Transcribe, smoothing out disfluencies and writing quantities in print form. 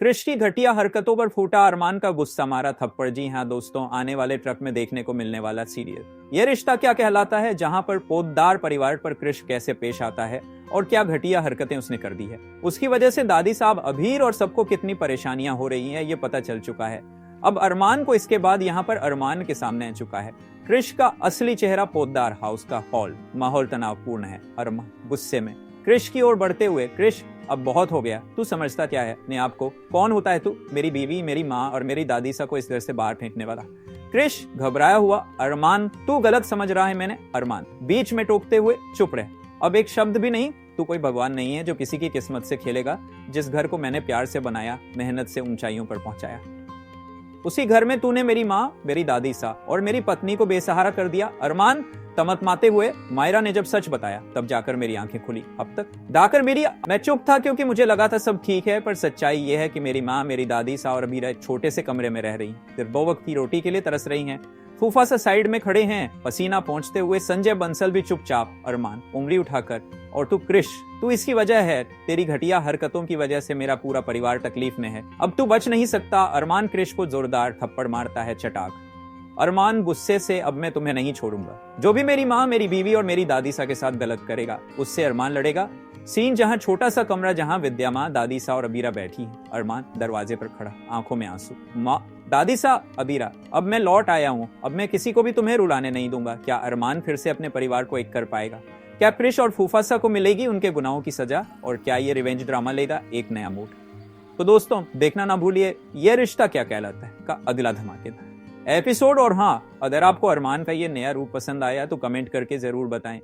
क्रिश की घटिया हरकतों पर फूटा अरमान का गुस्सा, मारा थप्पड़। जी हाँ दोस्तों, आने वाले ट्रक में देखने को मिलने वाला सीरियल ये रिश्ता क्या कहलाता है, जहां पर पोतदार परिवार पर क्रिश कैसे पेश आता है और क्या घटिया हरकतें उसने कर दी है। उसकी वजह से दादी साहब, अभीर और सबको कितनी परेशानियां हो रही हैं, ये पता चल चुका है। अब अरमान को इसके बाद यहाँ पर अरमान के सामने आ चुका है। क्रिश का असली चेहरा पोतदार हाउस का हॉल। माहौल तनावपूर्ण है। अरमान गुस्से में क्रिश की ओर बढ़ते हुए, क्रिश अब बहुत हो गया, तू समझता क्या है अपने आप को, कौन होता है तू, मेरी बीवी, मेरी माँ और मेरी दादी सा को इस घर से बाहर फेंकने वाला। क्रिश घबराया हुआ, अरमान तू गलत समझ रहा है मैंने। अरमान बीच में टोकते हुए, चुप रहे, अब एक शब्द भी नहीं। तू कोई भगवान नहीं है जो किसी की किस्मत से खेलेगा। जिस घर को मैंने प्यार से बनाया, मेहनत से ऊंचाइयों पर पहुंचाया, उसी घर में तूने मेरी माँ, मेरी दादी सा और मेरी पत्नी को बेसहारा कर दिया। अरमान तमतमाते हुए, मायरा ने जब सच बताया तब जाकर मेरी आंखें खुली। अब तक दाकर मेरी, मैं चुप था क्योंकि मुझे लगा था सब ठीक है, पर सच्चाई यह है कि मेरी माँ, मेरी दादी सा और अबीरा एक छोटे से कमरे में रह रही, सिर्फ 2 वक्त की रोटी के लिए तरस रही हैं। फूफा सा साइड में खड़े हैं पसीना पोंछते हुए। संजय बंसल भी चुपचाप। अरमान उंगली उठाकर, और तू क्रिश, तू इसकी वजह है, तेरी घटिया हरकतों की वजह से मेरा पूरा परिवार तकलीफ में है, अब तू बच नहीं सकता। अरमान क्रिश को जोरदार थप्पड़ मारता है, चटाक। अरमान गुस्से से, अब मैं तुम्हें नहीं छोड़ूंगा, जो भी मेरी माँ, मेरी बीवी और मेरी दादी सा के साथ गलत करेगा उससे अरमान लड़ेगा। सीन जहां छोटा सा कमरा, जहां विद्या माँ, दादी सा और अबीरा बैठी है। अरमान दरवाजे पर खड़ा, आंखों में आंसू। माँ, दादी सा, अबीरा, अब मैं लौट आया हूँ, अब मैं किसी को भी तुम्हें रुलाने नहीं दूंगा। क्या अरमान फिर से अपने परिवार को एक कर पाएगा? क्या क्रिश और फूफासा को मिलेगी उनके गुनाहों की सजा? और क्या ये रिवेंज ड्रामा लेगा एक नया मूड? तो दोस्तों देखना ना भूलिए ये रिश्ता क्या कहलाता है का अगला धमाकेदार एपिसोड। और हाँ, अगर आपको अरमान का ये नया रूप पसंद आया तो कमेंट करके जरूर बताएं।